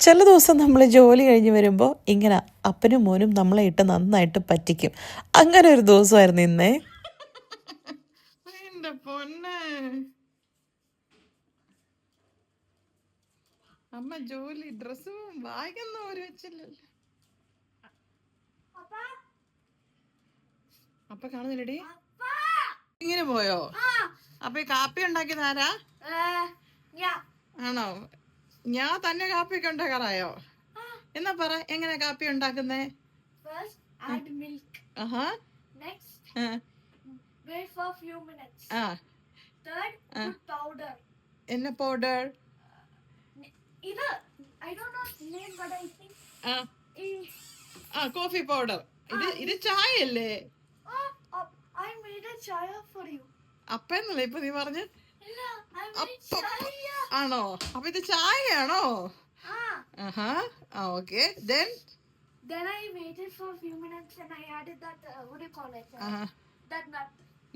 ചില ദിവസം നമ്മൾ ജോലി കഴിഞ്ഞ് വരുമ്പോൾ ഇങ്ങനെ അപ്പനും മോനും നമ്മളെ ഇട്ട് നന്നായിട്ട് പറ്റിക്കും. അങ്ങനെ ഒരു ദിവസമായിരുന്നു ഇന്നേ. എന്റെ പൊന്നെ, അമ്മ ജോലി ഡ്രസ്സും ബാഗൊന്നും ഒരു വെച്ചില്ലല്ലോ. അപ്പൊ കാണുന്നില്ലടി, ഇങ്ങനെ പോയോ? അപ്പൊ ഈ കാപ്പി ഉണ്ടാക്കിയത് ആരാ? ആണോ? ഞാൻ തന്നെ കാപ്പി ഒക്കെ ഉണ്ടാക്കാറായോ? എന്നാ പറ, എങ്ങനെ കാപ്പി ഉണ്ടാക്കുന്നേ? എന്ന പൗഡർ? Coffee powder. ഇത് ചായ അല്ലേ? അപ്പന്നല്ലേ ഇപ്പൊ നീ പറഞ്ഞ? ആണോ? അപ്പൊ ഇത് ചായയാണോ? Okay. Then I waited for a few minutes and I added that what do you call it? That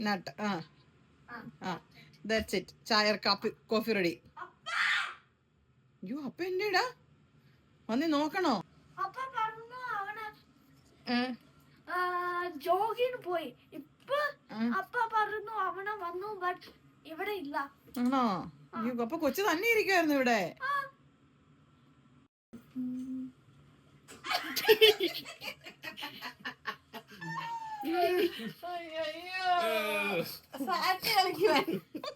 nut. That's it. Chai or coffee ready. You appa endeda? Vanni nokkano. Appa parnu avana jogging പോയി. ഇപ്പോ അപ്പ പറഞ്ഞു അവന വന്നു, but ഇവിടെ ഇല്ല. ആണോ? അപ്പൊ കൊച്ചു തന്നെ ഇരിക്കുവായിരുന്നു ഇവിടെ. അയ്യോ, സാറ്റ് കളിക്കുവാൻ.